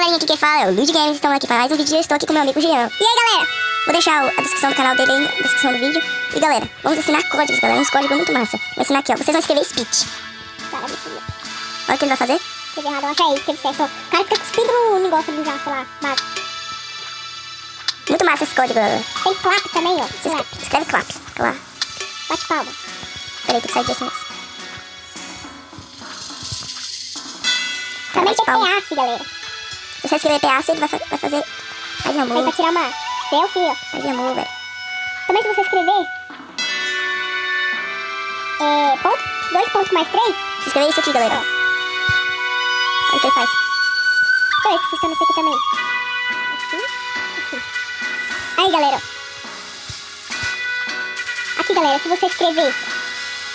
galerinha, aqui quem fala é o Luigi Games. Estamos aqui para mais um vídeo e eu estou aqui com meu amigo Jean. E aí, galera? Vou deixar a descrição do canal dele aí na descrição do vídeo. E galera, vamos ensinar códigos, galera. Uns códigos muito massa. Vou ensinar aqui, ó. Vocês vão escrever speech. Cara, muito bom. Olha o que ele vai fazer. Escreve errado, eu achei isso, escreve certo. O cara fica cuspindo o negócio ali já, sei lá, base. Muito massa esse código, galera. Tem clap também, ó. Escreve clap. Lá. Bate palma. Peraí, tem que sair desse negócio. Também tem palma. PAC, galera. Se você escrever PAC, ele vai fazer... Faz Aí amor. pra tirar uma selfie, ó. Faz amor, velho. Também se você escrever... ponto, 2 pontos mais 3. Se escrever isso aqui, galera. Olha o que ele faz. Deixa eu ver se funciona isso aqui também. Assim, assim. Aí, galera. Aqui, galera, se você escrever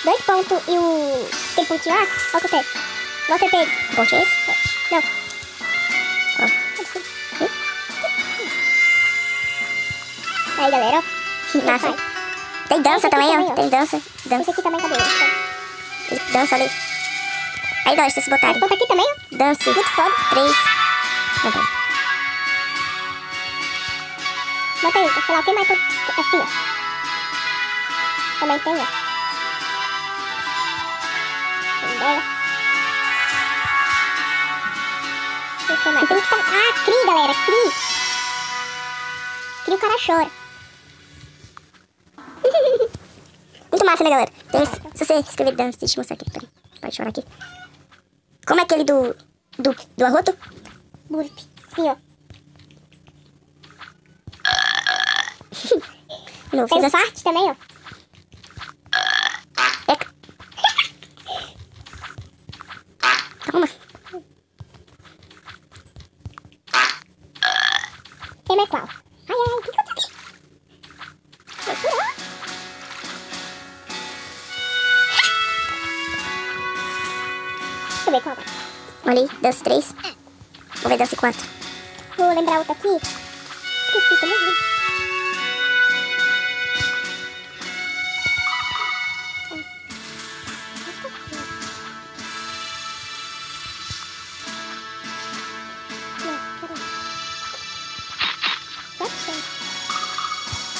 2 pontos e o... Tem pontinho lá, olha o que acontece. Mostra pra ele. Que ponto é esse? Não. Ó. Aí, galera, ó. Massa. Tem dança também, ó. Tem dança. Esse Dança. aqui também, cadê? Ele dança ali. Aí, galera, vocês botarem. Ponto aqui também, ó. Dance. Muito foda. 3. Não, pera. Bota aí, sei lá, o que mais? Assim, ó. Também tem, ó. Tem ideia? Tem mais. Tem que tá... Ah, cri, galera, cri. Cri, o cara chora. Muito massa, né, galera? Tem esse, se você escrever dance, deixa eu mostrar aqui. Peraí. Pode chorar aqui. Como é aquele do arroto? Burp. Sim, ó. Não, Tem fez essa parte também, ó. Calma. Tem mais qual? Ai, ai, o que aconteceu aqui? Deixa eu ver qual vai. Ali, dance 3. Vou ver dance 4. Vou lembrar outra aqui. Esqueci, tô morrendo.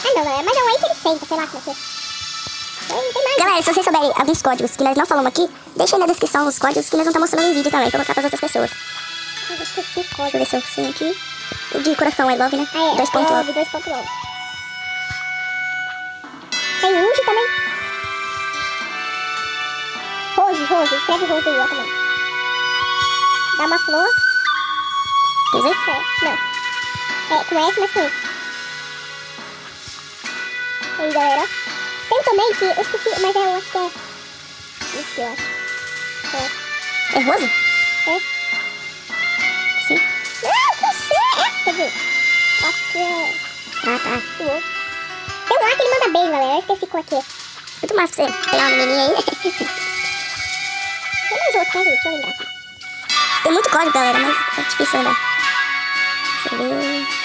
Ah, não, galera, mas é um que ele senta, sei lá como é que é. Não tem mais. Galera, se vocês souberem alguns códigos que nós não falamos aqui, deixa aí na descrição os códigos que nós vamos estar mostrando em vídeo também, pra mostrar pras outras pessoas. Eu esqueci o Deixa código. eu ver se eu sei aqui. O de coração é love, né? Ah, é. 2.love. 2.love. Tem Uji também. Rose. Escreve Rose aí, ó, também. Dá uma flor. Quer dizer? Não. É com S, mas com E. Aí, galera. Tem também que eu esqueci, mas eu acho que é... Isso, eu acho. É rosa? É. Sim. Não, com C. Quer dizer, acho que é... Ah, tá. Tem um lá que ele manda beijo, galera. Eu esqueci qual que é. Muito massa pra você pegar uma menininha aí. Tem mais outro, deixa eu lembrar aqui. Tem muito código, galera, mas é difícil lembrar. Deixa eu ver.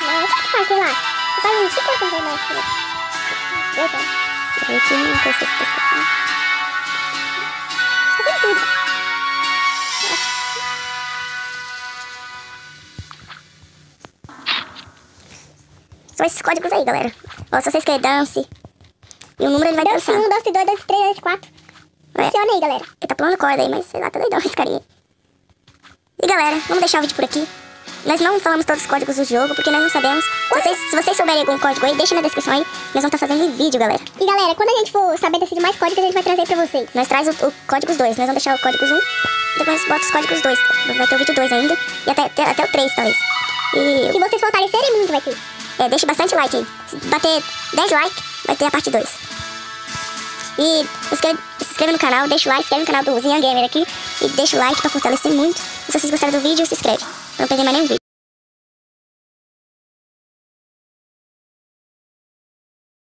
Não, o que faz, sei lá? Faz uns 50 anos mais. Deixa eu ver aqui, não sei se eu estou esquecendo. Fazendo tudo. São esses códigos aí, galera. Ó, se você escrever dance e o número ele vai Dance dançar. 1, dance 2, dance 3, dance 4. É. Funciona aí, galera. Ele tá pulando corda aí, mas sei lá, tá doidão esse carinha. E galera, vamos deixar o vídeo por aqui. Nós não falamos todos os códigos do jogo, porque nós não sabemos. Se vocês souberem algum código aí, deixa na descrição aí. Nós vamos estar fazendo em vídeo, galera. E galera, quando a gente for saber desses mais códigos, a gente vai trazer pra vocês. Nós traz o códigos 2. Nós vamos deixar o códigos 1. Depois bota os códigos 2. Vai ter o vídeo 2 ainda. E até o 3, talvez. E Se vocês fortalecerem muito, vai ter. deixa bastante like aí. Se bater 10 likes, vai ter a parte 2. E se inscreva no canal, deixa o like, se inscreve no canal do Zian Gamer aqui. E deixa o like pra fortalecer muito. E se vocês gostaram do vídeo, se inscreve. Pra não perder mais nenhum vídeo.